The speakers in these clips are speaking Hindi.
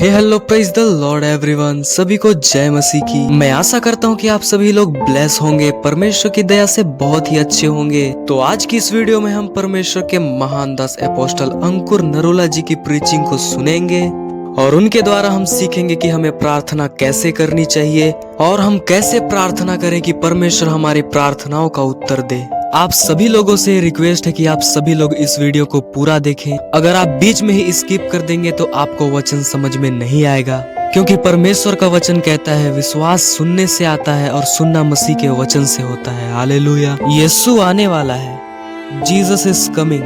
Hey hello praise the lord everyone. सभी को जय मसीह की। मैं आशा करता हूँ कि आप सभी लोग ब्लेस होंगे, परमेश्वर की दया से बहुत ही अच्छे होंगे। तो आज की इस वीडियो में हम परमेश्वर के महान दास अपोस्टल अंकुर नरोला जी की प्रीचिंग को सुनेंगे और उनके द्वारा हम सीखेंगे कि हमें प्रार्थना कैसे करनी चाहिए और हम कैसे प्रार्थना करें कि परमेश्वर हमारी प्रार्थनाओं का उत्तर दे। आप सभी लोगों से रिक्वेस्ट है कि आप सभी लोग इस वीडियो को पूरा देखें। अगर आप बीच में ही स्किप कर देंगे तो आपको वचन समझ में नहीं आएगा, क्योंकि परमेश्वर का वचन कहता है विश्वास सुनने से आता है और सुनना मसीह के वचन से होता है। हालेलुया। यीशु आने वाला है, जीसस इज कमिंग।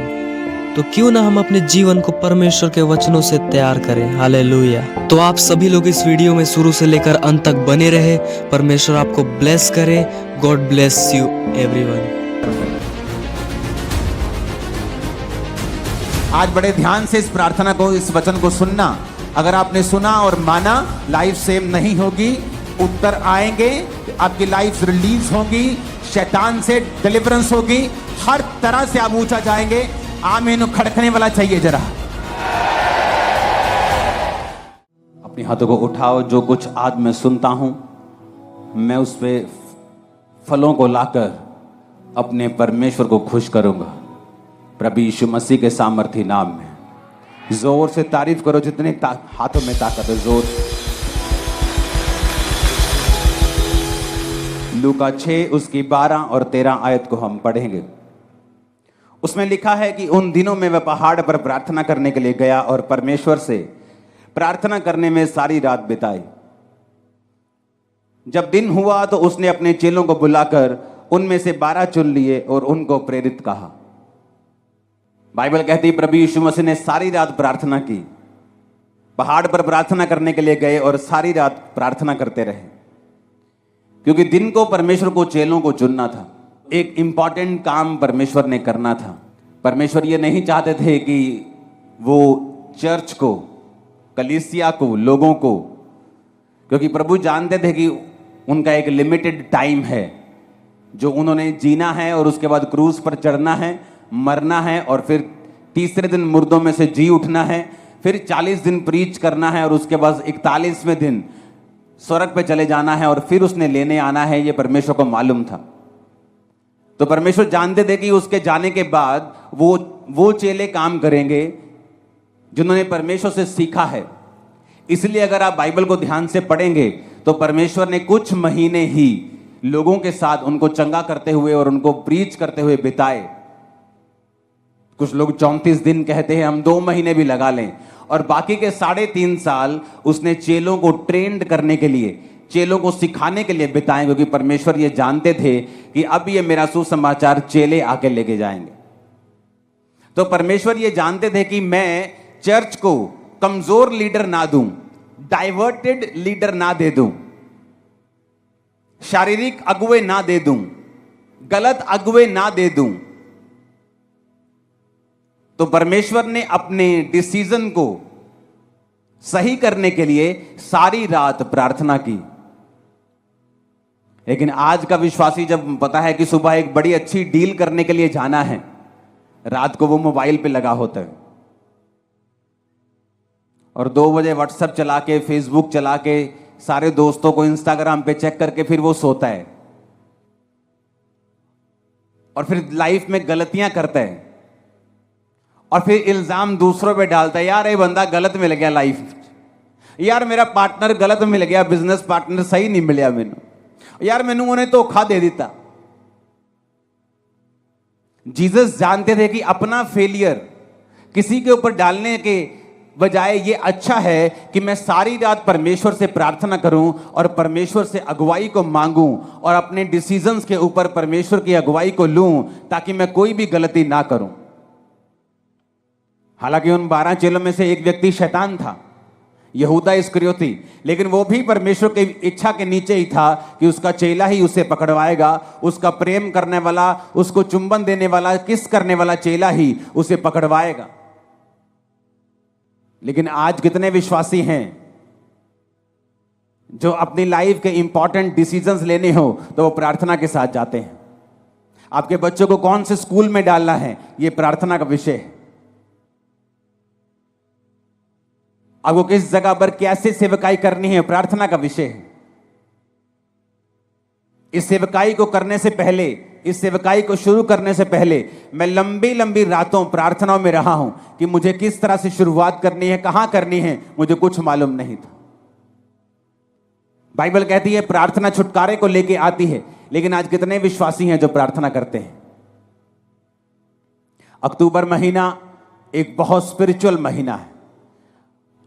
तो क्यों ना हम अपने जीवन को परमेश्वर के वचनों से तैयार करें। हालेलुया। तो आप सभी लोग इस वीडियो में शुरू से लेकर अंत तक बने रहे। परमेश्वर आपको ब्लेस करे। God bless you everyone. आज बड़े ध्यान से इस प्रार्थना को, इस वचन को सुनना। अगर आपने सुना और माना, लाइफ सेम नहीं होगी, उत्तर आएंगे, आपकी लाइफ रिलीज होगी, शैतान से डिलीवरेंस होगी, हर तरह से आप ऊंचा जाएंगे। आमीन खड़कने वाला चाहिए जरा। अपने हाथों को उठाओ। जो कुछ आज मैं सुनता हूं, मैं उस पे फलों को लाकर अपने परमेश्वर को खुश करूंगा। प्रभु यीशु मसीह के सामर्थी नाम में जोर से तारीफ करो। जितने हाथों में ताकत है, जोर। लूका 6 उसकी 12 और 13 आयत को हम पढ़ेंगे। उसमें लिखा है कि उन दिनों में वह पहाड़ पर प्रार्थना करने के लिए गया और परमेश्वर से प्रार्थना करने में सारी रात बिताई। जब दिन हुआ तो उसने अपने चेलों को बुलाकर उनमें से 12 चुन लिए और उनको प्रेरित कहा। बाइबल कहती है प्रभु यीशु मसीह ने सारी रात प्रार्थना की। पहाड़ पर प्रार्थना करने के लिए गए और सारी रात प्रार्थना करते रहे, क्योंकि दिन को परमेश्वर को चेलों को चुनना था। एक इंपॉर्टेंट काम परमेश्वर ने करना था। परमेश्वर ये नहीं चाहते थे कि वो चर्च को, कलीसिया को, लोगों को, क्योंकि प्रभु जानते थे कि उनका एक लिमिटेड टाइम है जो उन्होंने जीना है और उसके बाद क्रूस पर चढ़ना है, मरना है और फिर तीसरे दिन मुर्दों में से जी उठना है, फिर 40 दिन प्रीच करना है और उसके बाद 41वें दिन स्वर्ग पे चले जाना है और फिर उसने लेने आना है। ये परमेश्वर को मालूम था। तो परमेश्वर जानते थे कि उसके जाने के बाद वो चेले काम करेंगे जिन्होंने परमेश्वर से सीखा है। इसलिए अगर आप बाइबल को ध्यान से पढ़ेंगे तो परमेश्वर ने कुछ महीने ही लोगों के साथ उनको चंगा करते हुए और उनको प्रीच करते हुए बिताए। कुछ लोग 34 दिन कहते हैं, हम 2 महीने भी लगा लें। और बाकी के 3.5 साल उसने चेलों को ट्रेंड करने के लिए, चेलों को सिखाने के लिए बिताए, क्योंकि परमेश्वर ये जानते थे कि अब ये मेरा सुसमाचार चेले आके लेके जाएंगे। तो परमेश्वर ये जानते थे कि मैं चर्च को कमजोर लीडर ना दूं, डाइवर्टेड लीडर ना दे दूं, शारीरिक अगुवे ना दे दूं, गलत अगुवे ना दे दूं। तो परमेश्वर ने अपने डिसीजन को सही करने के लिए सारी रात प्रार्थना की। लेकिन आज का विश्वासी जब पता है कि सुबह एक बड़ी अच्छी डील करने के लिए जाना है, रात को वो मोबाइल पे लगा होता है और 2 बजे व्हाट्सएप चला के, फेसबुक चला के, सारे दोस्तों को इंस्टाग्राम पे चेक करके फिर वो सोता है और फिर लाइफ में गलतियां करता है और फिर इल्जाम दूसरों पे डालता है। यार ये बंदा गलत मिल गया लाइफ, यार मेरा पार्टनर गलत मिल गया, बिजनेस पार्टनर सही नहीं मिलिया मैनू, यार मैनू उन्हें धोखा दे दिता। जीसस जानते थे कि अपना फेलियर किसी के ऊपर डालने के बजाय ये अच्छा है कि मैं सारी रात परमेश्वर से प्रार्थना करूं और परमेश्वर से अगुवाई को मांगूं और अपने डिसीजंस के ऊपर परमेश्वर की अगुवाई को लूं, ताकि मैं कोई भी गलती ना करूं। हालांकि उन 12 चेलों में से एक व्यक्ति शैतान था, यहूदा इस्करियोती, लेकिन वो भी परमेश्वर की इच्छा के नीचे ही था कि उसका चेला ही उसे पकड़वाएगा। उसका प्रेम करने वाला, उसको चुंबन देने वाला, किस करने वाला चेला ही उसे पकड़वाएगा। लेकिन आज कितने विश्वासी हैं जो अपनी लाइफ के इंपॉर्टेंट डिसीजंस लेने हो तो वो प्रार्थना के साथ जाते हैं। आपके बच्चों को कौन से स्कूल में डालना है, ये प्रार्थना का विषय है। आपको किस जगह पर कैसे सेवकाई करनी है, प्रार्थना का विषय है। इस सेवकाई को करने से पहले, इस सेवकाई को शुरू करने से पहले मैं लंबी लंबी रातों प्रार्थनाओं में रहा हूं कि मुझे किस तरह से शुरुआत करनी है, कहां करनी है, मुझे कुछ मालूम नहीं था। बाइबल कहती है प्रार्थना छुटकारे को लेके आती है, लेकिन आज कितने विश्वासी हैं जो प्रार्थना करते हैं। अक्टूबर महीना एक बहुत स्पिरिचुअल महीना है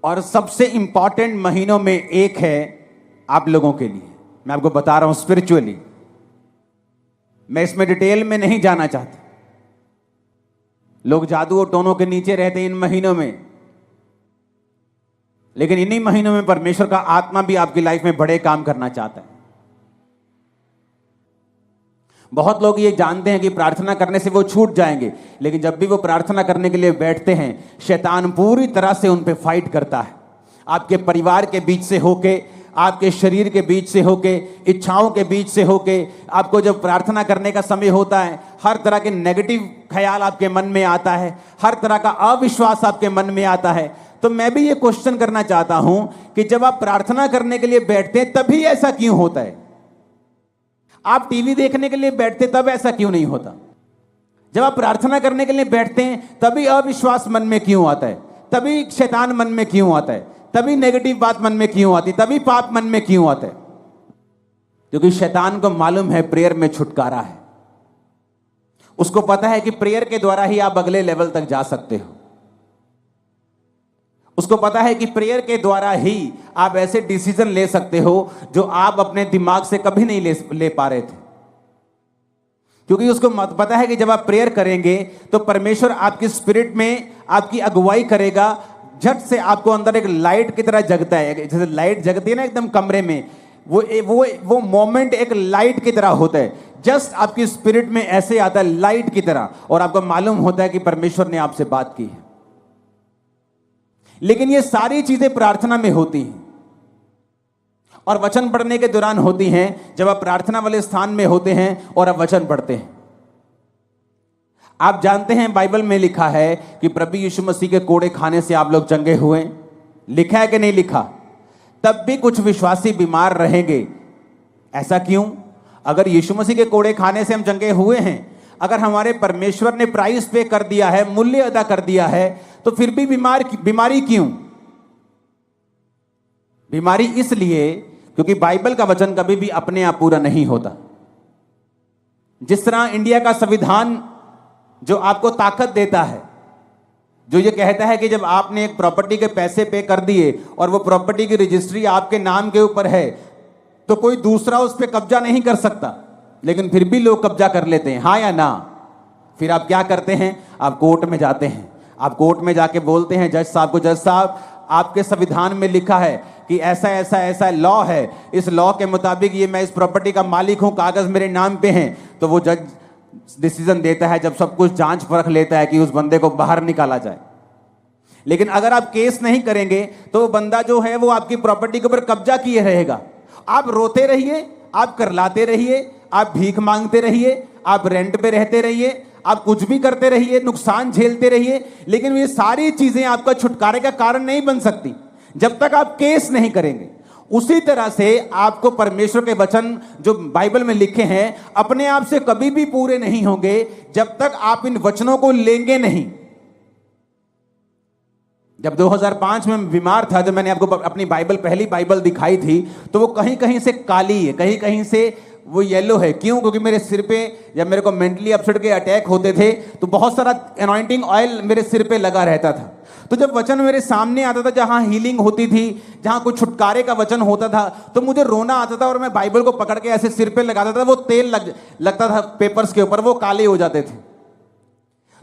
और सबसे इंपॉर्टेंट महीनों में एक है आप लोगों के लिए। मैं आपको बता रहा हूं स्पिरिचुअली, मैं इसमें डिटेल में नहीं जाना चाहता। लोग जादू और टोनों के नीचे रहते हैं इन महीनों में, लेकिन इन्हीं महीनों में परमेश्वर का आत्मा भी आपकी लाइफ में बड़े काम करना चाहता है। बहुत लोग ये जानते हैं कि प्रार्थना करने से वो छूट जाएंगे, लेकिन जब भी वो प्रार्थना करने के लिए बैठते हैं, शैतान पूरी तरह से उन पे फाइट करता है। आपके परिवार के बीच से होके, आपके शरीर के बीच से होके, इच्छाओं के बीच से होके, आपको जब प्रार्थना करने का समय होता है, हर तरह के नेगेटिव ख्याल आपके मन में आता है, हर तरह का अविश्वास आपके मन में आता है। तो मैं भी ये क्वेश्चन करना चाहता हूं कि जब आप प्रार्थना करने के लिए बैठते हैं तभी ऐसा क्यों होता है? आप टीवी देखने के लिए बैठते तब ऐसा क्यों नहीं होता? जब आप प्रार्थना करने के लिए बैठते हैं तभी अविश्वास मन में क्यों आता है? तभी शैतान मन में क्यों आता है? तभी नेगेटिव बात मन में क्यों आती? तभी पाप मन में क्यों आता है? क्योंकि शैतान को मालूम है प्रेयर में छुटकारा है। उसको पता है कि प्रेयर के द्वारा ही आप अगले लेवल तक जा सकते हो। उसको पता है कि प्रेयर के द्वारा ही आप ऐसे डिसीजन ले सकते हो जो आप अपने दिमाग से कभी नहीं ले पा रहे थे। क्योंकि उसको पता है कि जब आप प्रेयर करेंगे तो परमेश्वर आपकी स्पिरिट में आपकी अगुवाई करेगा। झट से आपको अंदर एक लाइट की तरह जगता है, जैसे लाइट जगती है ना एकदम कमरे में, वो मोमेंट एक लाइट की तरह होता है। जस्ट आपकी स्पिरिट में ऐसे आता है लाइट की तरह, और आपको मालूम होता है कि परमेश्वर ने आपसे बात की है। लेकिन ये सारी चीजें प्रार्थना में होती हैं और वचन पढ़ने के दौरान होती हैं, जब आप प्रार्थना वाले स्थान में होते हैं और आप वचन पढ़ते हैं। आप जानते हैं बाइबल में लिखा है कि प्रभु यीशु मसीह के कोड़े खाने से आप लोग चंगे हुए। लिखा है कि नहीं लिखा? तब भी कुछ विश्वासी बीमार रहेंगे। ऐसा क्यों? अगर यीशु मसीह के कोड़े खाने से हम चंगे हुए हैं, अगर हमारे परमेश्वर ने प्राइस पे कर दिया है, मूल्य अदा कर दिया है, तो फिर भी बीमारी क्यों? बीमारी इसलिए क्योंकि बाइबल का वचन कभी भी अपने आप पूरा नहीं होता। जिस तरह इंडिया का संविधान जो आपको ताकत देता है, जो ये कहता है कि जब आपने एक प्रॉपर्टी के पैसे पे कर दिए और वो प्रॉपर्टी की रजिस्ट्री आपके नाम के ऊपर है, तो कोई दूसरा उस पर कब्जा नहीं कर सकता, लेकिन फिर भी लोग कब्जा कर लेते हैं। हाँ या ना? फिर आप क्या करते हैं? आप कोर्ट में जाते हैं। आप कोर्ट में जाके बोलते हैं जज साहब को, जज साहब आपके संविधान में लिखा है कि ऐसा ऐसा ऐसा लॉ है, इस लॉ के मुताबिक ये मैं इस प्रॉपर्टी का मालिक हूं, कागज मेरे नाम पे हैं। तो वो जज डिसीजन देता है, जब सब कुछ जांच परख लेता है, कि उस बंदे को बाहर निकाला जाए। लेकिन अगर आप केस नहीं करेंगे तो वो बंदा जो है वो आपकी प्रॉपर्टी के ऊपर कब्जा किए रहेगा। आप रोते रहिए, आप करलाते रहिए, आप भीख मांगते रहिए, आप रेंट पे रहते रहिए, आप कुछ भी करते रहिए, नुकसान झेलते रहिए, लेकिन ये सारी चीजें आपका छुटकारे का कारण नहीं बन सकती जब तक आप केस नहीं करेंगे। उसी तरह से आपको परमेश्वर के वचन जो बाइबल में लिखे हैं अपने आप से कभी भी पूरे नहीं होंगे जब तक आप इन वचनों को लेंगे नहीं। जब 2005 में बीमार था, जब मैंने आपको अपनी बाइबल, पहली बाइबल दिखाई थी, तो वो कहीं कहीं से काली है, कहीं कहीं से वो येलो है। क्यों? क्योंकि मेरे सिर पे जब मेरे को मेंटली अपसेट के अटैक होते थे तो बहुत सारा अनॉइंटिंग ऑयल मेरे सिर पे लगा रहता था। तो जब वचन मेरे सामने आता था, जहां हीलिंग होती थी, जहां कुछ छुटकारे का वचन होता था, तो मुझे रोना आता था और मैं बाइबल को पकड़ के ऐसे सिर पे लगाता था। वो तेल लगता था पेपर्स के ऊपर, वो काले हो जाते थे।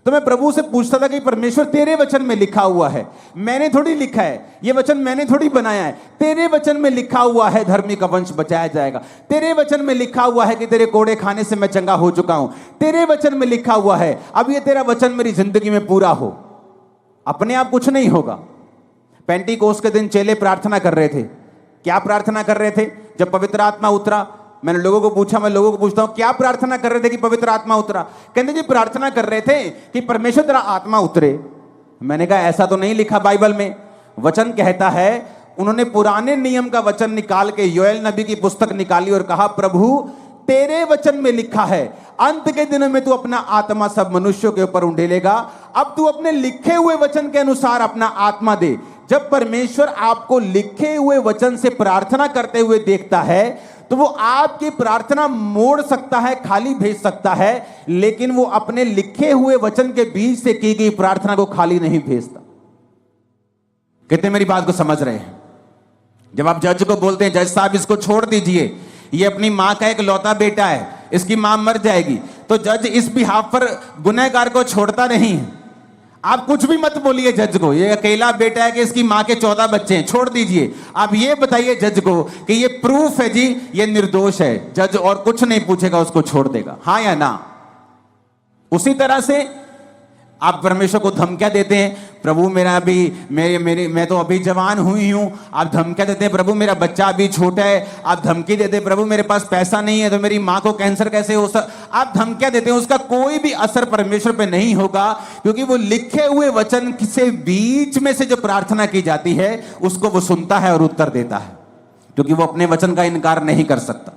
तो मैं प्रभु से पूछता था कि परमेश्वर तेरे वचन में लिखा हुआ है, मैंने थोड़ी लिखा है, ये वचन मैंने थोड़ी बनाया है। तेरे वचन में लिखा हुआ है धर्मी का वंश बचाया जाएगा। तेरे वचन में लिखा हुआ है कि तेरे कोड़े खाने से मैं चंगा हो चुका हूं। तेरे वचन में लिखा हुआ है, अब ये तेरा वचन मेरी जिंदगी में पूरा हो। अपने आप कुछ नहीं होगा। पेंटिकोस्त के दिन चेले प्रार्थना कर रहे थे। क्या प्रार्थना कर रहे थे? जब पवित्र आत्मा उतरा, मैंने लोगों को पूछा, मैं लोगों को पूछता हूं क्या प्रार्थना कर रहे थे कि पवित्र आत्मा उतरा? कहते जी प्रार्थना कर रहे थे कि परमेश्वर तेरा आत्मा उतरे। मैंने कहा ऐसा तो नहीं लिखा बाइबल में। वचन कहता है, उन्होंने पुराने नियम का वचन निकाल के योएल नबी की पुस्तक निकाली और कहा, प्रभु तेरे वचन में लिखा है अंत के दिनों में तू अपना आत्मा सब मनुष्यों के ऊपर उंडेलेगा। अब तू अपने लिखे हुए वचन के अनुसार अपना आत्मा दे। जब परमेश्वर आपको लिखे हुए वचन से प्रार्थना करते हुए देखता है तो वो आपकी प्रार्थना मोड़ सकता है, खाली भेज सकता है, लेकिन वो अपने लिखे हुए वचन के बीच से की गई प्रार्थना को खाली नहीं भेजता। कितने मेरी बात को समझ रहे हैं? जब आप जज को बोलते हैं, जज साहब इसको छोड़ दीजिए, ये अपनी मां का एक लौता बेटा है, इसकी मां मर जाएगी, तो जज इस बिहाफ पर गुनहगार को छोड़ता नहीं है। आप कुछ भी मत बोलिए जज को, ये अकेला बेटा है कि इसकी मां के 14 बच्चे हैं, छोड़ दीजिए। आप ये बताइए जज को कि ये प्रूफ है जी, ये निर्दोष है। जज और कुछ नहीं पूछेगा, उसको छोड़ देगा, हाँ या ना। उसी तरह से आप परमेश्वर को धमकियां देते हैं, प्रभु मेरा अभी मैं तो अभी जवान हुई हूं। आप धमकियां देते हैं, प्रभु मेरा बच्चा अभी छोटा है। आप धमकी देते हैं, प्रभु मेरे पास पैसा नहीं है तो मेरी मां को कैंसर कैसे हो सकता। आप धमकियां देते हैं, उसका कोई भी असर परमेश्वर पे नहीं होगा, क्योंकि वो लिखे हुए वचन से बीच में से जो प्रार्थना की जाती है उसको वो सुनता है और उत्तर देता है, क्योंकि वो अपने वचन का इनकार नहीं कर सकता।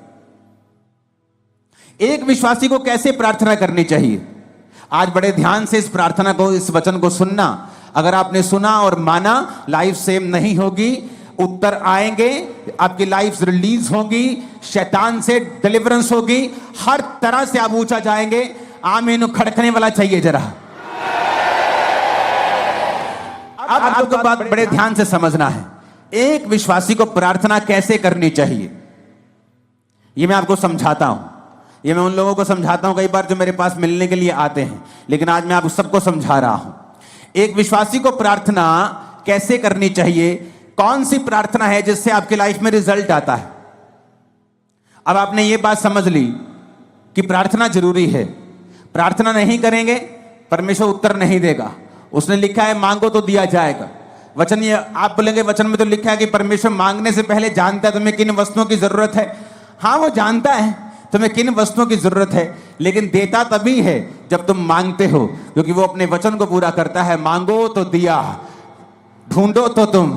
एक विश्वासी को कैसे प्रार्थना करनी चाहिए? आज बड़े ध्यान से इस प्रार्थना को, इस वचन को सुनना। अगर आपने सुना और माना, लाइफ सेम नहीं होगी, उत्तर आएंगे, आपकी लाइफ रिलीज होगी, शैतान से डिलीवरेंस होगी, हर तरह से आप ऊंचा जाएंगे। आमीन खड़कने वाला चाहिए जरा। अब आपको बात बड़े ध्यान से समझना है, एक विश्वासी को प्रार्थना कैसे करनी चाहिए ये मैं आपको समझाता हूं। ये मैं उन लोगों को समझाता हूं कई बार जो मेरे पास मिलने के लिए आते हैं, लेकिन आज मैं आप सबको समझा रहा हूं। एक विश्वासी को प्रार्थना कैसे करनी चाहिए, कौन सी प्रार्थना है जिससे आपकी लाइफ में रिजल्ट आता है। अब आपने ये बात समझ ली कि प्रार्थना जरूरी है। प्रार्थना नहीं करेंगे परमेश्वर उत्तर नहीं देगा। उसने लिखा है मांगो तो दिया जाएगा। वचन, ये आप बोलेंगे वचन में तो लिखा है कि परमेश्वर मांगने से पहले जानता है तुम्हें किन वस्तुओं की जरूरत है। हाँ, वो जानता है तुम्हें किन वस्तुओं की जरूरत है, लेकिन देता तभी है जब तुम मांगते हो, क्योंकि वो अपने वचन को पूरा करता है। मांगो तो दिया, ढूंढो तो तुम,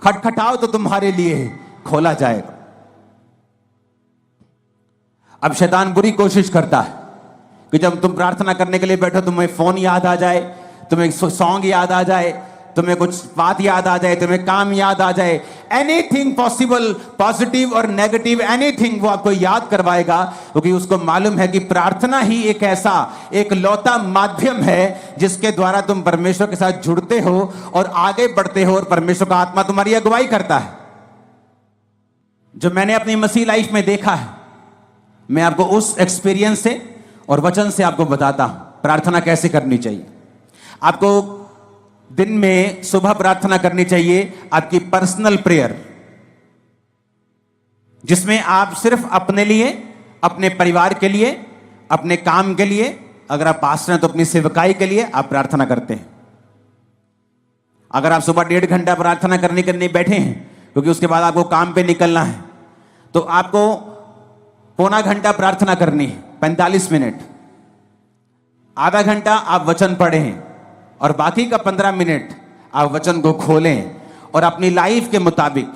खटखटाओ तो तुम्हारे लिए खोला जाएगा। अब शैतान बुरी कोशिश करता है कि जब तुम प्रार्थना करने के लिए बैठो तुम्हें फोन याद आ जाए, तुम्हें सॉन्ग याद आ जाए, तुम्हें कुछ बात याद आ जाए, तुम्हें काम याद आ जाए, एनीथिंग पॉसिबल, पॉजिटिव और नेगेटिव एनीथिंग वो आपको याद करवाएगा, क्योंकि उसको मालूम है कि प्रार्थना ही एक ऐसा एक लौता माध्यम है जिसके द्वारा तुम परमेश्वर के साथ जुड़ते हो और आगे बढ़ते हो और परमेश्वर का आत्मा तुम्हारी अगुवाई करता है। जो मैंने अपनी मसीह लाइफ में देखा है, मैं आपको उस एक्सपीरियंस से और वचन से आपको बताता हूं प्रार्थना कैसे करनी चाहिए। आपको दिन में सुबह प्रार्थना करनी चाहिए, आपकी पर्सनल प्रेयर, जिसमें आप सिर्फ अपने लिए, अपने परिवार के लिए, अपने काम के लिए, अगर आप पास्टर हैं तो अपनी सेवकाई के लिए आप प्रार्थना करते हैं। अगर आप सुबह 1.5 घंटा प्रार्थना करने बैठे हैं, क्योंकि उसके बाद आपको काम पे निकलना है, तो आपको पौना घंटा प्रार्थना करनी है, 45 मिनट। आधा घंटा आप वचन पढ़ें और बाकी का 15 मिनट आप वचन को खोलें और अपनी लाइफ के मुताबिक,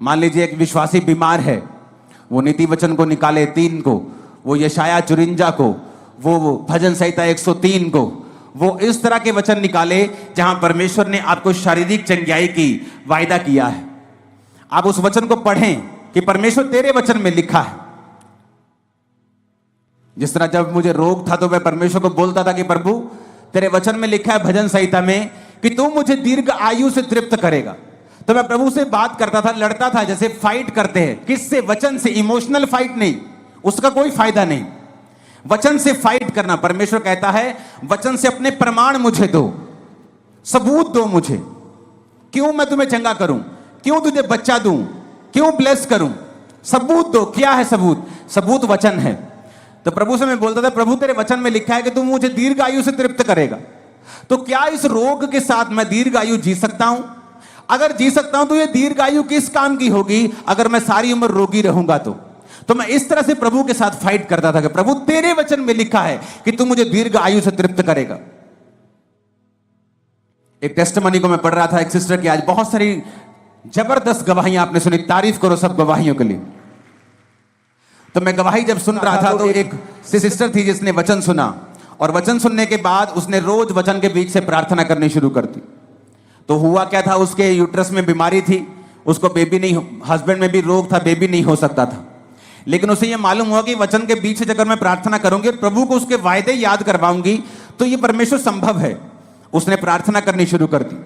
मान लीजिए एक विश्वासी बीमार है, वो नीति वचन को निकाले 3 को, वो यशाया 54 को, वो भजन संहिता 103 को, वो इस तरह के वचन निकाले जहां परमेश्वर ने आपको शारीरिक चंगाई की वायदा किया है। आप उस वचन को पढ़ें कि परमेश्वर तेरे वचन में लिखा है। जिस तरह जब मुझे रोग था तो मैं परमेश्वर को बोलता था कि प्रभु तेरे वचन में लिखा है भजन संहिता में कि तू मुझे दीर्घ आयु से तृप्त करेगा, तो मैं प्रभु से बात करता था, लड़ता था, जैसे फाइट करते हैं। किससे? वचन से। इमोशनल फाइट नहीं, उसका कोई फायदा नहीं। वचन से फाइट करना। परमेश्वर कहता है वचन से अपने प्रमाण मुझे दो, सबूत दो मुझे, क्यों मैं तुम्हें चंगा करूं, क्यों तुझे बच्चा दूं, क्यों ब्लेस करूं, सबूत दो। क्या है सबूत? सबूत वचन है। तो प्रभु से मैं बोलता था प्रभु तेरे वचन में लिखा है कि तू मुझे दीर्घ आयु से तृप्त करेगा, तो क्या इस रोग के साथ मैं दीर्घ आयु जी सकता हूं? अगर जी सकता हूं तो ये दीर्घ आयु किस काम की होगी अगर मैं सारी उम्र रोगी रहूंगा? तो मैं इस तरह से प्रभु के साथ फाइट करता था कि प्रभु तेरे वचन में लिखा है कि तू मुझे दीर्घ आयु से तृप्त करेगा। एक टेस्टिमनी को मैं पढ़ रहा था एक सिस्टर की, आज बहुत सारी जबरदस्त गवाहियां आपने सुनी, तारीफ करो सब गवाहियों के लिए। तो मैं गवाही जब सुन रहा था तो एक सिस्टर थी जिसने वचन सुना, और वचन सुनने के बाद उसने रोज वचन के बीच से प्रार्थना करनी शुरू कर दी। तो हुआ क्या था, उसके यूट्रस में बीमारी थी, उसको बेबी नहीं, हस्बैंड में भी रोग था, बेबी नहीं हो सकता था। लेकिन उसे यह मालूम हुआ कि वचन के बीच से अगर मैं प्रार्थना करूंगी और प्रभु को उसके वायदे याद करवाऊंगी तो ये परमेश्वर संभव है। उसने प्रार्थना करनी शुरू कर दी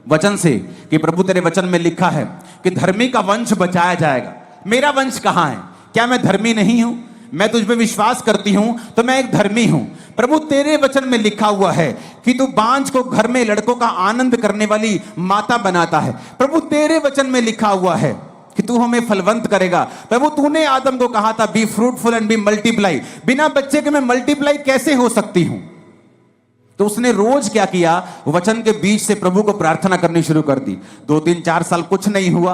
वचन से कि प्रभु तेरे वचन में लिखा है कि धर्मी का वंश बचाया जाएगा। मेरा वंश कहां है? क्या मैं धर्मी नहीं हूं? मैं तुझ पे विश्वास करती हूं तो मैं एक धर्मी हूं। प्रभु तेरे वचन में लिखा हुआ है कि तू बांझ को घर में लड़कों का आनंद करने वाली माता बनाता है। प्रभु तेरे वचन में लिखा हुआ है कि तू हमें फलवंत करेगा। प्रभु तूने आदम को कहा था be fruitful and be multiply. बिना बच्चे के मैं मल्टीप्लाई कैसे हो सकती हूं? तो उसने रोज क्या किया, वचन के बीच से प्रभु को प्रार्थना करनी शुरू कर दी। 2-3-4 साल कुछ नहीं हुआ,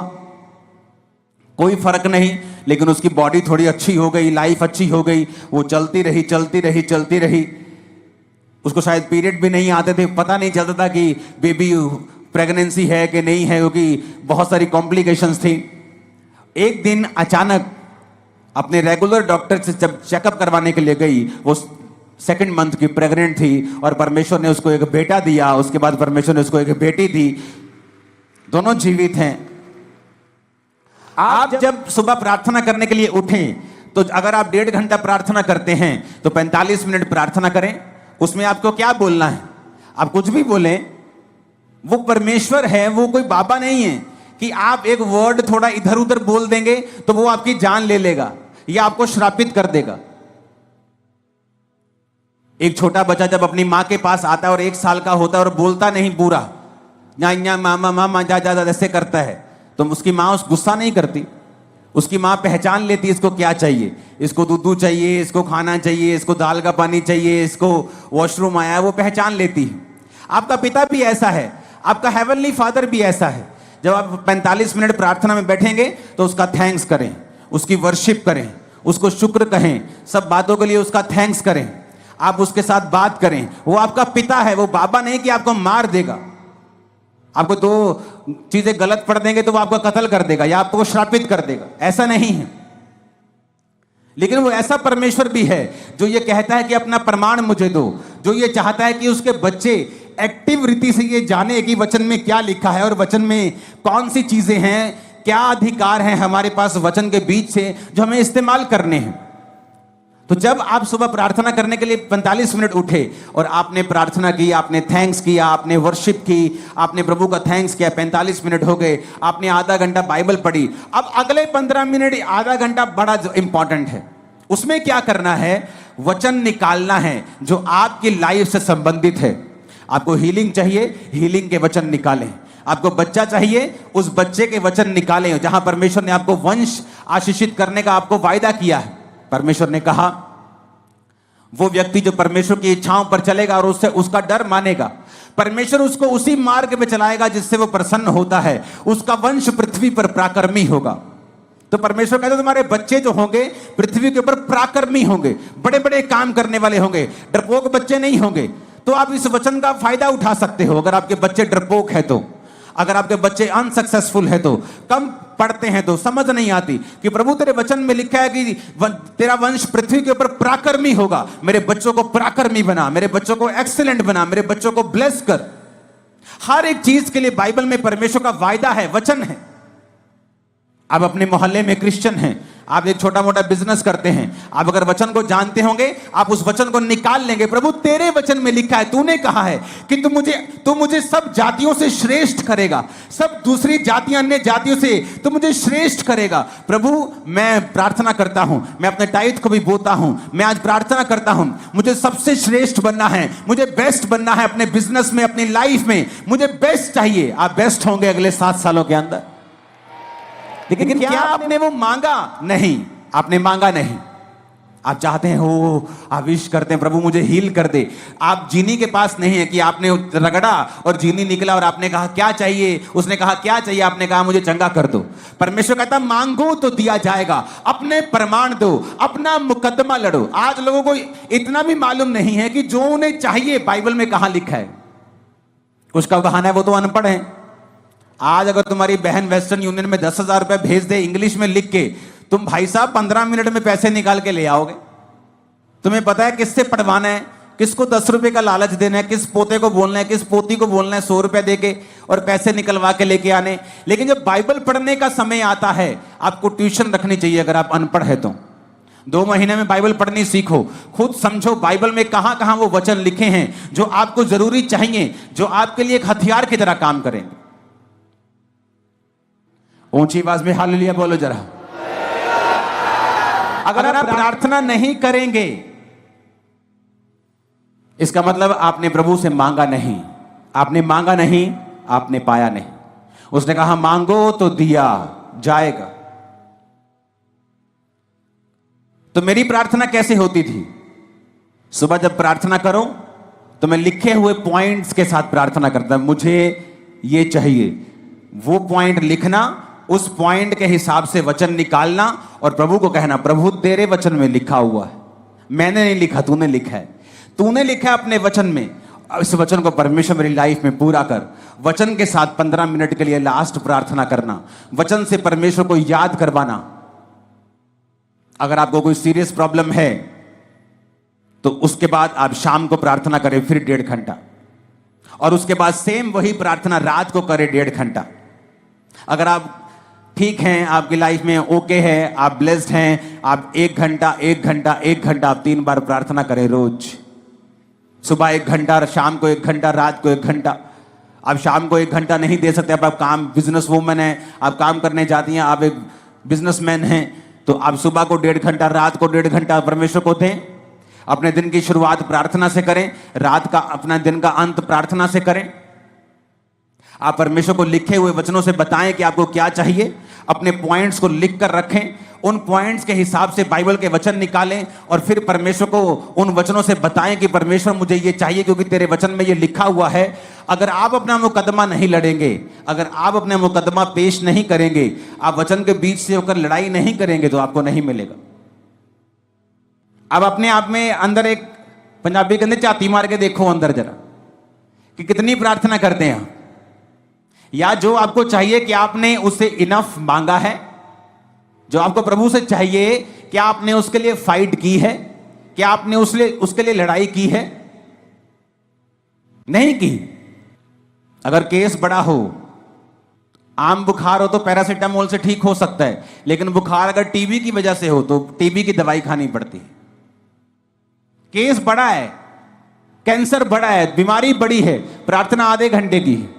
कोई फर्क नहीं, लेकिन उसकी बॉडी थोड़ी अच्छी हो गई, लाइफ अच्छी हो गई। वो चलती रही चलती रही चलती रही। उसको शायद पीरियड भी नहीं आते थे, पता नहीं चलता था कि बेबी प्रेगनेंसी है कि नहीं है, क्योंकि बहुत सारी कॉम्प्लिकेशंस थी। एक दिन अचानक अपने रेगुलर डॉक्टर से जब चेकअप करवाने के लिए गई, वो 2nd मंथ की प्रेग्नेंट थी और परमेश्वर ने उसको एक बेटा दिया। उसके बाद परमेश्वर ने उसको एक बेटी दी। दोनों जीवित हैं। आप जब सुबह प्रार्थना करने के लिए उठें तो अगर आप 1.5 घंटा प्रार्थना करते हैं तो 45 मिनट प्रार्थना करें। उसमें आपको क्या बोलना है? आप कुछ भी बोलें, वो परमेश्वर है, वो कोई बाबा नहीं है कि आप एक वर्ड थोड़ा इधर उधर बोल देंगे तो वो आपकी जान ले लेगा या आपको श्रापित कर देगा। एक छोटा बच्चा जब अपनी मां के पास आता है और 1 साल का होता है और बोलता नहीं पूरा, या मामा मामा जा जा ऐसे करता है, तो उसकी मां उस गुस्सा नहीं करती। उसकी मां पहचान लेती है इसको क्या चाहिए, इसको दूध चाहिए, इसको खाना चाहिए, इसको दाल का पानी चाहिए, इसको वॉशरूम आया है, वो पहचान लेती है। आपका पिता भी ऐसा है, आपका हेवनली फादर भी ऐसा है। जब आप 45 मिनट प्रार्थना में बैठेंगे तो उसका थैंक्स करें, उसकी वर्शिप करें, उसको शुक्र कहें, सब बातों के लिए उसका थैंक्स करें, आप उसके साथ बात करें। वो आपका पिता है, वो बाबा नहीं कि आपको मार देगा। आपको 2 चीजें गलत पढ़ देंगे तो वो आपको कत्ल कर देगा या आपको श्रापित कर देगा, ऐसा नहीं है। लेकिन वो ऐसा परमेश्वर भी है जो ये कहता है कि अपना प्रमाण मुझे दो, जो ये चाहता है कि उसके बच्चे एक्टिव रीति से ये जाने कि वचन में क्या लिखा है और वचन में कौन सी चीजें हैं, क्या अधिकार हैं हमारे पास वचन के बीच से जो हमें इस्तेमाल करने हैं। तो जब आप सुबह प्रार्थना करने के लिए 45 मिनट उठे और आपने प्रार्थना की, आपने थैंक्स किया, आपने वर्शिप की, आपने प्रभु का थैंक्स किया, 45 मिनट हो गए, आपने आधा घंटा बाइबल पढ़ी। अब अगले 15 मिनट, आधा घंटा बड़ा इंपॉर्टेंट है। उसमें क्या करना है? वचन निकालना है जो आपकी लाइफ से संबंधित है। आपको हीलिंग चाहिए, हीलिंग के वचन निकालें। आपको बच्चा चाहिए, उस बच्चे के वचन निकालें। जहां परमेश्वर ने आपको वंश आशीषित करने का आपको वायदा किया है, परमेश्वर ने कहा वो व्यक्ति जो परमेश्वर की इच्छाओं पर चलेगा और उससे उसका डर मानेगा, परमेश्वर उसको उसी मार्ग पे चलाएगा जिससे वो प्रसन्न होता है, उसका वंश पृथ्वी पर पराक्रमी होगा। तो परमेश्वर कहते तुम्हारे बच्चे जो होंगे पृथ्वी के ऊपर पराक्रमी होंगे, बड़े बड़े काम करने वाले होंगे, डरपोक बच्चे नहीं होंगे। तो आप इस वचन का फायदा उठा सकते हो। अगर आपके बच्चे डरपोक है तो, अगर आपके बच्चे अनसक्सेसफुल है तो, कम पढ़ते हैं तो, समझ नहीं आती कि प्रभु तेरे वचन में लिखा है कि तेरा वंश पृथ्वी के ऊपर पराक्रमी होगा, मेरे बच्चों को पराक्रमी बना, मेरे बच्चों को एक्सीलेंट बना, मेरे बच्चों को ब्लेस कर। हर एक चीज के लिए बाइबल में परमेश्वर का वायदा है, वचन है। आप अपने मोहल्ले में क्रिश्चियन हैं, आप एक छोटा मोटा बिजनेस करते हैं, आप अगर वचन को जानते होंगे आप उस वचन को निकाल लेंगे। प्रभु तेरे वचन में लिखा है, तूने कहा है कि तू मुझे सब जातियों से श्रेष्ठ करेगा, सब दूसरी जातियां अन्य जातियों से तू मुझे श्रेष्ठ करेगा। प्रभु मैं प्रार्थना करता हूं, मैं अपने टाइट को भी बोता हूं, मैं आज प्रार्थना करता हूं, मुझे सबसे श्रेष्ठ बनना है, मुझे बेस्ट बनना है अपने बिजनेस में, अपनी लाइफ में मुझे बेस्ट चाहिए। आप बेस्ट होंगे अगले 7 सालों के अंदर। लेकिन क्या आपने वो मांगा? नहीं, आपने मांगा नहीं। आप चाहते हैं हो, आप विश करते हैं प्रभु मुझे हील कर दे। आप जीनी के पास नहीं है कि आपने रगड़ा और जीनी निकला और आपने कहा क्या चाहिए, उसने कहा क्या चाहिए, आपने कहा मुझे चंगा कर दो। परमेश्वर कहता मांगो तो दिया जाएगा, अपने प्रमाण दो, अपना मुकदमा लड़ो। आज लोगों को इतना भी मालूम नहीं है कि जो उन्हें चाहिए बाइबल में कहां लिखा है। उसका बहाना है वो तो अनपढ़ है। आज अगर तुम्हारी बहन वेस्टर्न यूनियन में 10,000 रुपए भेज दे इंग्लिश में लिख के, तुम भाई साहब 15 मिनट में पैसे निकाल के ले आओगे। तुम्हें पता है किससे पढ़वाना है, किसको 10 रुपए का लालच देना है, किस पोते को बोलना है, किस पोती को बोलना है 100 रुपए देके और पैसे निकलवा के लेके आने। लेकिन जब बाइबल पढ़ने का समय आता है, आपको ट्यूशन रखनी चाहिए। अगर आप अनपढ़ है तो 2 महीने में बाइबल पढ़नी सीखो, खुद समझो बाइबल में कहां कहां वो वचन लिखे हैं जो आपको जरूरी चाहिए, जो आपके लिए एक हथियार की तरह काम करेंगे। ऊंची आवाज में हालेलुया बोलो जरा। अगर आप प्रार्थना नहीं करेंगे, इसका मतलब आपने प्रभु से मांगा नहीं। आपने मांगा नहीं, आपने पाया नहीं। उसने कहा मांगो तो दिया जाएगा। तो मेरी प्रार्थना कैसे होती थी? सुबह जब प्रार्थना करो तो मैं लिखे हुए पॉइंट्स के साथ प्रार्थना करता। मुझे ये चाहिए, वो पॉइंट लिखना, उस पॉइंट के हिसाब से वचन निकालना और प्रभु को कहना, प्रभु तेरे वचन में लिखा हुआ है, मैंने नहीं लिखा, तूने लिखा है। तूने लिखा है अपने वचन में, इस वचन को परमेश्वर मेरी लाइफ में पूरा कर। वचन के साथ 15 मिनट के लिए लास्ट प्रार्थना करना, वचन से परमेश्वर को याद करवाना। अगर आपको कोई सीरियस प्रॉब्लम है तो उसके बाद आप शाम को प्रार्थना करें फिर 1.5 घंटा, और उसके बाद सेम वही प्रार्थना रात को करें 1.5 घंटा। अगर आप ठीक हैं, आपकी लाइफ में ओके है, आप ब्लेस्ड हैं, आप 1 घंटा 1 घंटा 1 घंटा आप 3 बार प्रार्थना करें रोज। सुबह 1 घंटा, शाम को 1 घंटा, रात को 1 घंटा। आप शाम को 1 घंटा नहीं दे सकते, आप काम, बिजनेस वूमन है, आप काम करने जाती हैं, आप एक बिजनेसमैन हैं, तो आप सुबह को 1.5 घंटा, रात को 1.5 घंटा परमेश्वर को दें। अपने दिन की शुरुआत प्रार्थना से करें, रात का अपना दिन का अंत प्रार्थना से करें। आप परमेश्वर को लिखे हुए वचनों से बताएं कि आपको क्या चाहिए। अपने पॉइंट्स को लिख कर रखें, उन पॉइंट्स के हिसाब से बाइबल के वचन निकालें और फिर परमेश्वर को उन वचनों से बताएं कि परमेश्वर मुझे ये चाहिए क्योंकि तेरे वचन में ये लिखा हुआ है। अगर आप अपना मुकदमा नहीं लड़ेंगे, अगर आप अपना मुकदमा पेश नहीं करेंगे, आप वचन के बीच से होकर लड़ाई नहीं करेंगे तो आपको नहीं मिलेगा। अब अपने आप में अंदर एक, पंजाबी के अंदर झाती मार के देखो अंदर जरा कि कितनी प्रार्थना करते हैं, या जो आपको चाहिए कि आपने उससे इनफ मांगा है। जो आपको प्रभु से चाहिए, क्या आपने उसके लिए फाइट की है? क्या आपने उसके लिए लड़ाई की है? नहीं की। अगर केस बड़ा हो, आम बुखार हो तो पैरासीटामोल से ठीक हो सकता है, लेकिन बुखार अगर टीबी की वजह से हो तो टीबी की दवाई खानी पड़ती है। केस बड़ा है, कैंसर बड़ा है, बीमारी बड़ी है, प्रार्थना आधे घंटे की है।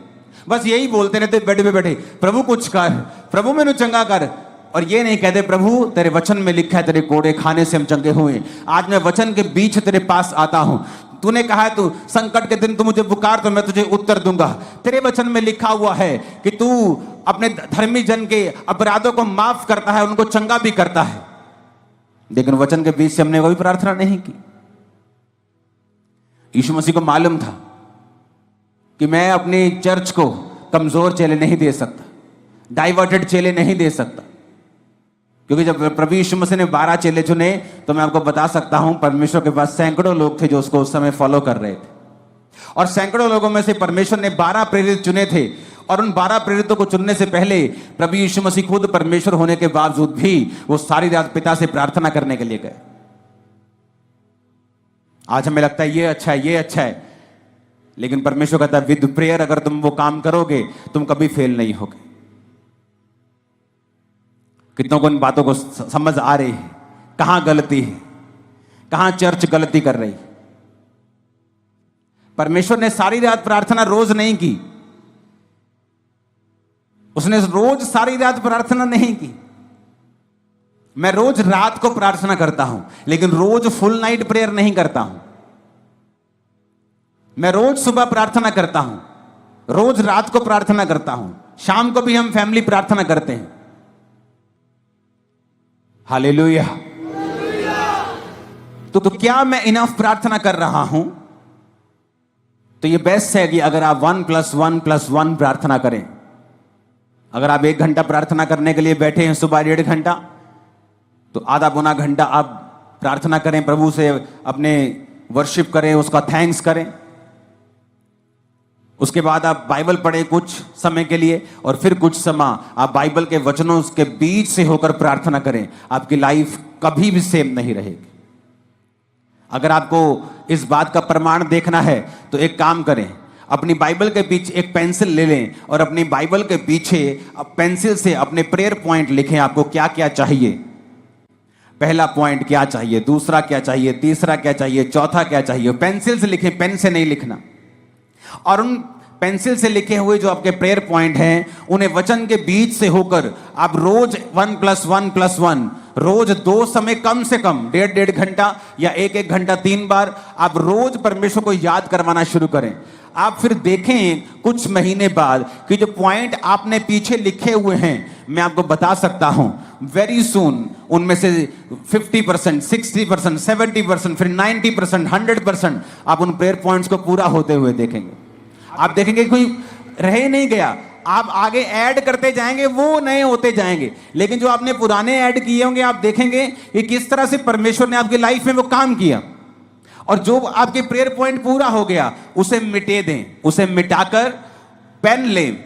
बस यही बोलते रहते बेड पे बैठे, प्रभु कुछ कर, प्रभु मैंने चंगा कर। और ये नहीं कहते प्रभु तेरे वचन में लिखा है तेरे कोड़े खाने से हम चंगे हुए। आज मैं वचन के बीच तेरे पास आता हूं। तूने कहा है तू संकट के दिन तू मुझे पुकार तो मैं तुझे उत्तर दूंगा। तेरे वचन में लिखा हुआ है कि तू अपने धर्मी जन के अपराधों को माफ करता है, उनको चंगा भी करता है। लेकिन वचन के बीच से हमने कोई प्रार्थना नहीं की। यीशु मसीह को मालूम था कि मैं अपनी चर्च को कमजोर चेले नहीं दे सकता, डाइवर्टेड चेले नहीं दे सकता। क्योंकि जब प्रभु यीशु मसीह ने 12 चेले चुने तो मैं आपको बता सकता हूं परमेश्वर के पास सैकड़ों लोग थे जो उसको उस समय फॉलो कर रहे थे। और सैकड़ों लोगों में से परमेश्वर ने 12 प्रेरित चुने थे। और उन 12 प्रेरितों को चुनने से पहले प्रभु यीशु मसीह खुद परमेश्वर होने के बावजूद भी वो सारी रात पिता से प्रार्थना करने के लिए गए। आज हमें लगता है ये अच्छा है, ये अच्छा है, लेकिन परमेश्वर कहता है विद प्रेयर अगर तुम वो काम करोगे तुम कभी फेल नहीं होगे। कितनों को इन बातों को समझ आ रही है? कहां गलती है, कहां चर्च गलती कर रही? परमेश्वर ने सारी रात प्रार्थना रोज नहीं की। उसने रोज सारी रात प्रार्थना नहीं की। मैं रोज रात को प्रार्थना करता हूं, लेकिन रोज फुल नाइट प्रेयर नहीं करता हूं। मैं रोज सुबह प्रार्थना करता हूं, रोज रात को प्रार्थना करता हूं, शाम को भी हम फैमिली प्रार्थना करते हैं। हालेलुया। तो क्या मैं इनफ प्रार्थना कर रहा हूं? तो ये बेस्ट है कि अगर आप 1+1+1 प्रार्थना करें। अगर आप 1 घंटा प्रार्थना करने के लिए बैठे हैं सुबह 1.5 घंटा, तो आधा पौना घंटा आप प्रार्थना करें, प्रभु से अपने वर्शिप करें, उसका थैंक्स करें। उसके बाद आप बाइबल पढ़ें कुछ समय के लिए और फिर कुछ समय आप बाइबल के वचनों के बीच से होकर प्रार्थना करें। आपकी लाइफ कभी भी सेम नहीं रहेगी। अगर आपको इस बात का प्रमाण देखना है तो एक काम करें, अपनी बाइबल के पीछे एक पेंसिल ले लें और अपनी बाइबल के पीछे पेंसिल से अपने प्रेयर पॉइंट लिखें। आपको क्या क्या चाहिए, पहला पॉइंट क्या चाहिए, दूसरा क्या चाहिए, तीसरा क्या चाहिए, चौथा क्या चाहिए। पेंसिल से लिखें, पेन से नहीं लिखना। और उन पेंसिल से लिखे हुए जो आपके प्रेयर पॉइंट हैं उन्हें वचन के बीच से होकर आप रोज 1+1+1 रोज 2 समय कम से कम 1.5 घंटा या 1 घंटा 3 बार आप रोज परमेश्वर को याद करवाना शुरू करें। आप फिर देखें कुछ महीने बाद कि जो पॉइंट आपने पीछे लिखे हुए हैं, मैं आपको बता सकता हूं वेरी सून उनमें से 50%, 60%, 70%, फिर 90%, 100% आप उन प्रेयर पॉइंट्स को पूरा होते हुए देखेंगे। आप देखेंगे कोई रह ही नहीं गया। आप आगे ऐड करते जाएंगे, वो नए होते जाएंगे, लेकिन जो आपने पुराने ऐड किए होंगे आप देखेंगे कि किस तरह से परमेश्वर ने आपकी लाइफ में वो काम किया। और जो आपके प्रेयर पॉइंट पूरा हो गया उसे मिटे दें, उसे मिटाकर पेन लें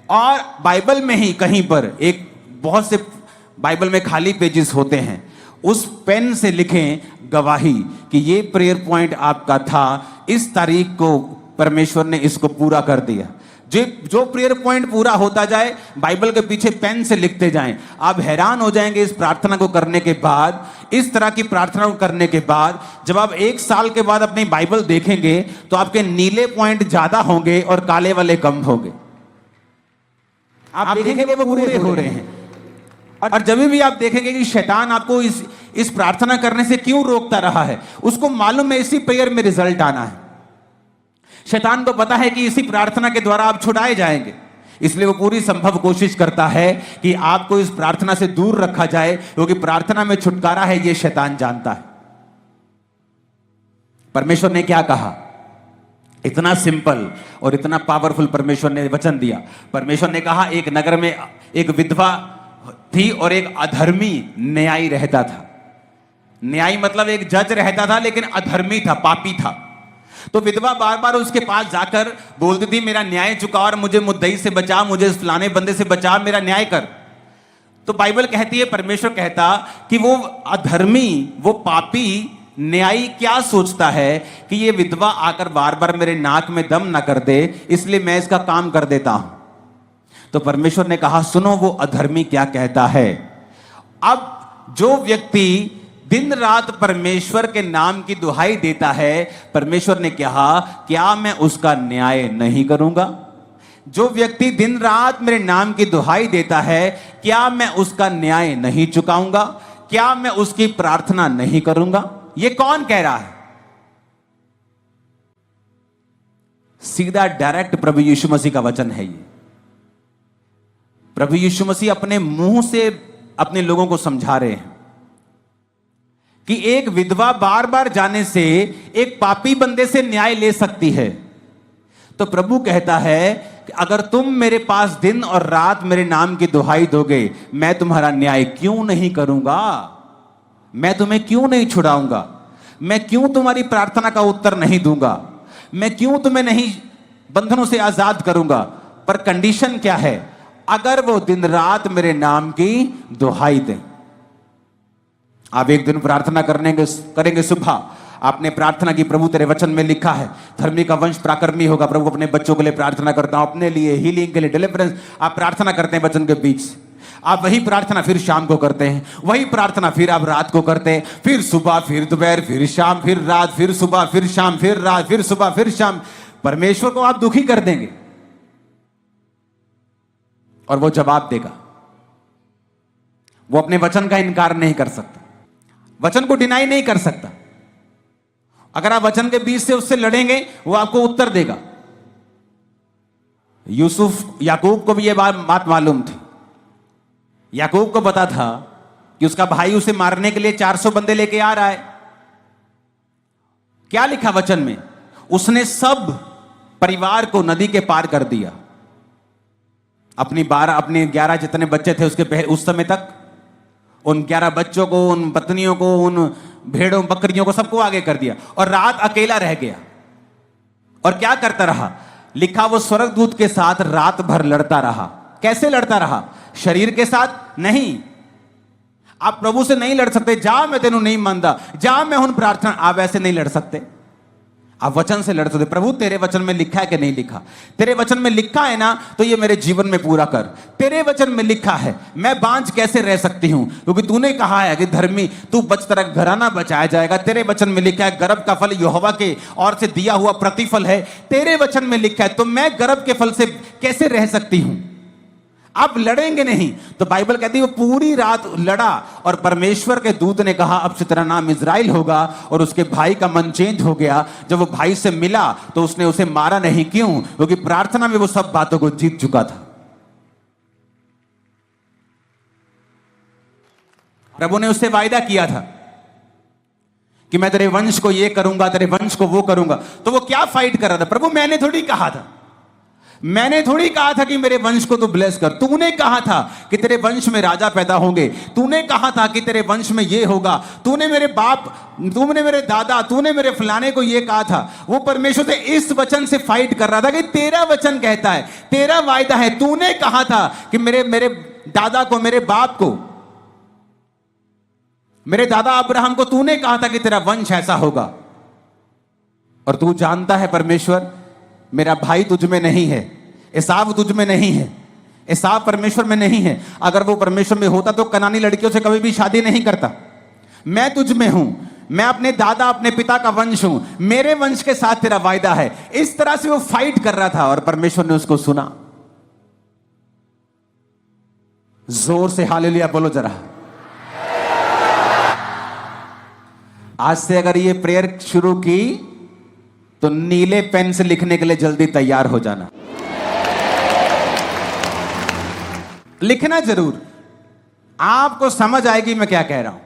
और बाइबल में ही कहीं पर एक बहुत से बाइबल में खाली पेजेस होते हैं, उस पेन से लिखें गवाही कि ये प्रेयर पॉइंट आपका था, इस तारीख को परमेश्वर ने इसको पूरा कर दिया। जो प्रेयर पॉइंट पूरा होता जाए बाइबल के पीछे पेन से लिखते जाएं। आप हैरान हो जाएंगे इस प्रार्थना को करने के बाद, इस तरह की प्रार्थना को करने के बाद जब आप 1 साल के बाद अपनी बाइबल देखेंगे तो आपके नीले पॉइंट ज्यादा होंगे और काले वाले कम होंगे। आप देखेंगे वो पूरे हो रहे हैं। और जब भी आप देखेंगे कि शैतान आपको इस प्रार्थना करने से क्यों रोकता रहा है, उसको मालूम है इसी प्रेयर में रिजल्ट आना है। शैतान को पता है कि इसी प्रार्थना के द्वारा आप छुड़ाए जाएंगे, इसलिए वो पूरी संभव कोशिश करता है कि आपको इस प्रार्थना से दूर रखा जाए, क्योंकि प्रार्थना में छुटकारा है ये शैतान जानता है। परमेश्वर ने क्या कहा, इतना सिंपल और इतना पावरफुल परमेश्वर ने वचन दिया। परमेश्वर ने कहा एक नगर में एक विधवा थी और एक अधर्मी न्यायी रहता था। न्यायी मतलब एक जज रहता था, लेकिन अधर्मी था, पापी था। तो विधवा बार बार उसके पास जाकर बोलती थी मेरा न्याय चुका और मुझे मुद्दई से बचा, मुझे फलाने बंदे से बचा, मेरा न्याय कर। तो बाइबल कहती है, परमेश्वर कहता कि वो अधर्मी, वो पापी न्यायी क्या सोचता है कि ये विधवा आकर बार बार मेरे नाक में दम ना कर दे, इसलिए मैं इसका काम कर देता हूं। तो परमेश्वर ने कहा सुनो वो अधर्मी क्या कहता है। अब जो व्यक्ति दिन रात परमेश्वर के नाम की दुहाई देता है, परमेश्वर ने कहा क्या मैं उसका न्याय नहीं करूंगा। जो व्यक्ति दिन रात मेरे नाम की दुहाई देता है, क्या मैं उसका न्याय नहीं चुकाऊंगा, क्या मैं उसकी प्रार्थना नहीं करूंगा। ये कौन कह रहा है? सीधा डायरेक्ट प्रभु यीशु मसीह का वचन है ये। प्रभु यीशु मसीह अपने मुंह से अपने लोगों को समझा रहे हैं कि एक विधवा बार बार जाने से एक पापी बंदे से न्याय ले सकती है। तो प्रभु कहता है कि अगर तुम मेरे पास दिन और रात मेरे नाम की दुहाई दोगे, मैं तुम्हारा न्याय क्यों नहीं करूंगा, मैं तुम्हें क्यों नहीं छुड़ाऊंगा, मैं क्यों तुम्हारी प्रार्थना का उत्तर नहीं दूंगा, मैं क्यों तुम्हें नहीं बंधनों से आजाद करूंगा। पर कंडीशन क्या है? अगर वो दिन रात मेरे नाम की दुहाई दें। आप एक दिन प्रार्थना करेंगे सुबह, आपने प्रार्थना की प्रभु तेरे वचन में लिखा है धर्मी का वंश पराक्रमी होगा। प्रभु अपने बच्चों के लिए प्रार्थना करता हूं, अपने लिए हीलिंग के लिए, डिलीवरेंस। आप प्रार्थना करते हैं वचन के बीच से, आप वही प्रार्थना फिर शाम को करते हैं, वही प्रार्थना फिर आप रात को करते हैं, फिर सुबह, फिर दोपहर, फिर शाम, फिर रात, फिर सुबह, फिर शाम, फिर रात, फिर सुबह, फिर शाम। परमेश्वर को आप दुखी कर देंगे और वो जवाब देगा। वो अपने वचन का इनकार नहीं कर सकता, वचन को डिनाई नहीं कर सकता। अगर आप वचन के बीच से उससे लड़ेंगे, वो आपको उत्तर देगा। याकूब को भी यह बात मालूम थी। याकूब को पता था कि उसका भाई उसे मारने के लिए 400 बंदे लेके आ रहा है। क्या लिखा वचन में? उसने सब परिवार को नदी के पार कर दिया। अपने 11 जितने बच्चे थे उसके उस समय तक, उन 11 बच्चों को, उन पत्नियों को, उन भेड़ों बकरियों को, सबको आगे कर दिया और रात अकेला रह गया। और क्या करता रहा? लिखा वो स्वर्गदूत के साथ रात भर लड़ता रहा। कैसे लड़ता रहा? शरीर के साथ नहीं। आप प्रभु से नहीं लड़ सकते, जा मैं तेनू नहीं मानता, जा मैं हूं प्रार्थना, आप ऐसे नहीं लड़ सकते। आप वचन से लड़ सकते। प्रभु तेरे वचन में लिखा है कि नहीं लिखा? तेरे वचन में लिखा है ना, तो ये मेरे जीवन में पूरा कर। तेरे वचन में लिखा है, मैं बांझ कैसे रह सकती हूं? क्योंकि तूने कहा है कि धर्मी तू बच, तेरा घराना बचाया जाएगा। तेरे वचन में लिखा है गर्भ का फल यहोवा के और से दिया हुआ प्रतिफल है। तेरे वचन में लिखा है, तो मैं गर्भ के फल से कैसे रह सकती हूं? आप लड़ेंगे नहीं। तो बाइबल कहती है वो पूरी रात लड़ा और परमेश्वर के दूत ने कहा अब से तेरा नाम इज़राइल होगा। और उसके भाई का मन चेंज हो गया। जब वो भाई से मिला तो उसने उसे मारा नहीं। क्यों? क्योंकि प्रार्थना में वो सब बातों को जीत चुका था। प्रभु ने उससे वायदा किया था कि मैं तेरे वंश को ये करूंगा, तेरे वंश को वो करूंगा। तो वो क्या फाइट कर रहा था? प्रभु मैंने थोड़ी कहा था, मैंने थोड़ी कहा था कि मेरे वंश को तू ब्लेस कर। तूने कहा था कि तेरे वंश में राजा पैदा होंगे। तूने कहा था कि तेरे वंश में ये होगा। तूने मेरे बाप, तूने मेरे दादा, तूने मेरे फलाने को ये कहा था। वो परमेश्वर से इस वचन से फाइट कर रहा था कि तेरा वचन कहता है, तेरा वायदा है। तूने कहा था कि मेरे दादा को, मेरे बाप को, मेरे दादा अब्राहम को तूने कहा था कि तेरा वंश ऐसा होगा। और तू जानता है परमेश्वर, मेरा भाई तुझ में नहीं है, एसाव तुझ में नहीं है, एसाव परमेश्वर में नहीं है। अगर वो परमेश्वर में होता तो कनानी लड़कियों से कभी भी शादी नहीं करता। मैं तुझ में हूं, मैं अपने दादा अपने पिता का वंश हूं, मेरे वंश के साथ तेरा वायदा है। इस तरह से वो फाइट कर रहा था और परमेश्वर ने उसको सुना। जोर से हालेलुया बोलो जरा। आज से अगर ये प्रेयर शुरू की तो नीले पेन से लिखने के लिए जल्दी तैयार हो जाना। लिखना जरूर, आपको समझ आएगी मैं क्या कह रहा हूं।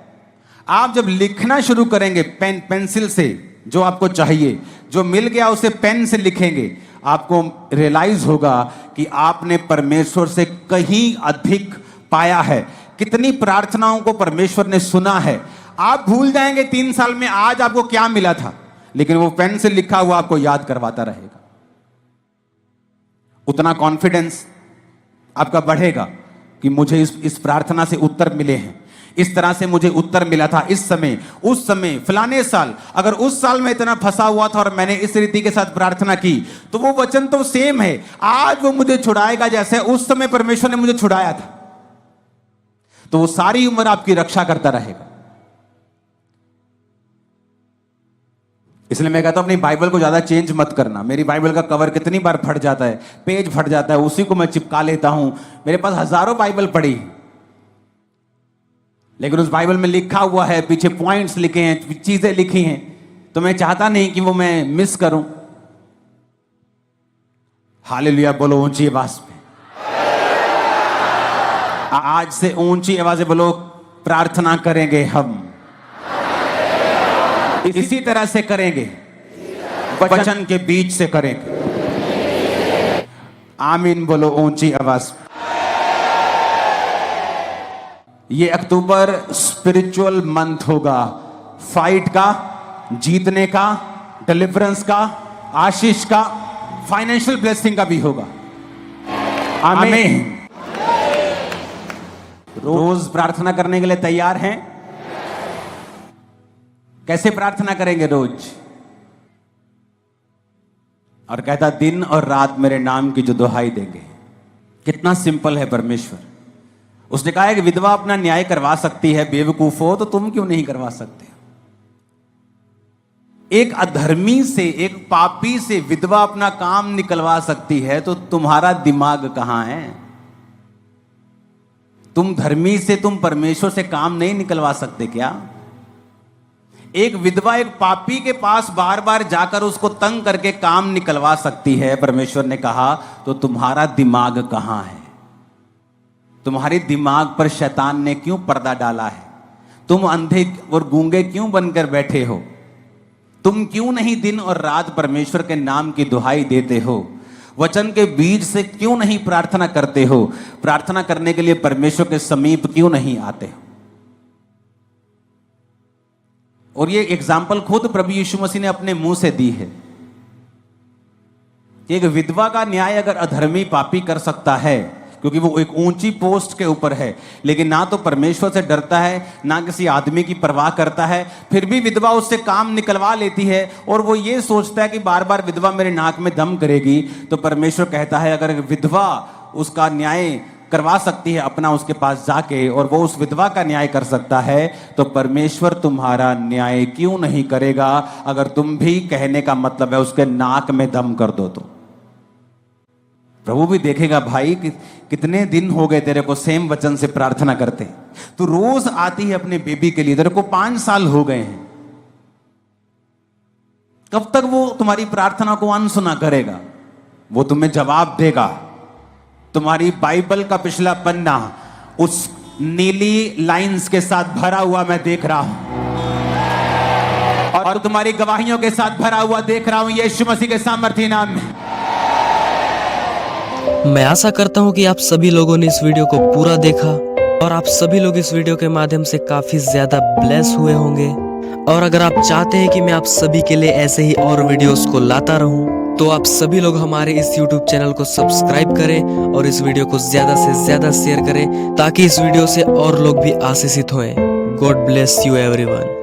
आप जब लिखना शुरू करेंगे पेंसिल से, जो आपको चाहिए, जो मिल गया उसे पेन से लिखेंगे, आपको रियलाइज होगा कि आपने परमेश्वर से कहीं अधिक पाया है। कितनी प्रार्थनाओं को परमेश्वर ने सुना है। आप भूल जाएंगे 3 साल में आज आपको क्या मिला था, लेकिन वो पेन से लिखा हुआ आपको याद करवाता रहेगा। उतना कॉन्फिडेंस आपका बढ़ेगा कि मुझे इस प्रार्थना से उत्तर मिले हैं, इस तरह से मुझे उत्तर मिला था इस समय, उस समय, फलाने साल। अगर उस साल में इतना फंसा हुआ था और मैंने इस रीति के साथ प्रार्थना की, तो वो वचन तो सेम है। आज वो मुझे छुड़ाएगा जैसे उस समय परमेश्वर ने मुझे छुड़ाया था। तो वो सारी उम्र आपकी रक्षा करता रहेगा। इसलिए मैं कहता हूं अपनी बाइबल को ज्यादा चेंज मत करना। मेरी बाइबल का कवर कितनी बार फट जाता है, पेज फट जाता है, उसी को मैं चिपका लेता हूं। मेरे पास हजारों बाइबल पड़ी, लेकिन उस बाइबल में लिखा हुआ है, पीछे पॉइंट्स लिखे हैं, चीजें लिखी हैं, तो मैं चाहता नहीं कि वो मैं मिस करूं। हालेलुया बोलो ऊंची आवाज में। आज से ऊंची आवाज से बोलो, प्रार्थना करेंगे हम, इसी तरह से करेंगे, वचन के बीच से करेंगे। आमीन बोलो ऊंची आवाज। ये अक्टूबर स्पिरिचुअल मंथ होगा, फाइट का, जीतने का, डिलीवरेंस का, आशीष का, फाइनेंशियल ब्लेसिंग का भी होगा। आमीन। रोज प्रार्थना करने के लिए तैयार हैं? कैसे प्रार्थना करेंगे रोज? और कहता दिन और रात मेरे नाम की जो दुहाई देंगे। कितना सिंपल है परमेश्वर। उसने कहा है कि विधवा अपना न्याय करवा सकती है, बेवकूफ हो तो तुम क्यों नहीं करवा सकते? एक अधर्मी से, एक पापी से विधवा अपना काम निकलवा सकती है, तो तुम्हारा दिमाग कहां है? तुम धर्मी से, तुम परमेश्वर से काम नहीं निकलवा सकते क्या? एक विधवा एक पापी के पास बार बार जाकर उसको तंग करके काम निकलवा सकती है, परमेश्वर ने कहा, तो तुम्हारा दिमाग कहां है? तुम्हारे दिमाग पर शैतान ने क्यों पर्दा डाला है? तुम अंधे और गूंगे क्यों बनकर बैठे हो? तुम क्यों नहीं दिन और रात परमेश्वर के नाम की दुहाई देते हो? वचन के बीज से क्यों नहीं प्रार्थना करते हो? प्रार्थना करने के लिए परमेश्वर के समीप क्यों नहीं आते हो? और ये एग्जाम्पल खुद प्रभु यीशु मसीह ने अपने मुंह से दी है कि एक विधवा का न्याय अगर अधर्मी पापी कर सकता है, क्योंकि वो एक ऊंची पोस्ट के ऊपर है, लेकिन ना तो परमेश्वर से डरता है ना किसी आदमी की परवाह करता है, फिर भी विधवा उससे काम निकलवा लेती है और वो ये सोचता है कि बार बार विधवा मेरे नाक में दम करेगी, तो परमेश्वर कहता है अगर विधवा उसका न्याय करवा सकती है अपना उसके पास जाके, और वो उस विधवा का न्याय कर सकता है, तो परमेश्वर तुम्हारा न्याय क्यों नहीं करेगा अगर तुम भी कहने का मतलब है उसके नाक में दम कर दो तो। प्रभु भी देखेगा भाई कि कितने दिन हो गए तेरे को सेम वचन से प्रार्थना करते, तू रोज आती है अपने बेबी के लिए, तेरे को 5 साल हो गए हैं, कब तक वो तुम्हारी प्रार्थना को अनसुना करेगा? वो तुम्हें जवाब देगा। तुम्हारी बाइबल का पिछला पन्ना उस नीली लाइंस के साथ भरा हुआ मैं देख रहा हूं, और तुम्हारी गवाहियों के साथ भरा हुआ देख रहा हूं यीशु मसीह के सामर्थी नाम में। मैं आशा करता हूँ कि आप सभी लोगों ने इस वीडियो को पूरा देखा और आप सभी लोग इस वीडियो के माध्यम से काफी ज्यादा ब्लेस हुए होंगे। और अगर आप चाहते हैं कि मैं आप सभी के लिए ऐसे ही और वीडियोस को लाता रहूं, तो आप सभी लोग हमारे इस YouTube चैनल को सब्सक्राइब करें और इस वीडियो को ज्यादा से ज्यादा शेयर करें, ताकि इस वीडियो से और लोग भी आशीषित हों। God bless you everyone.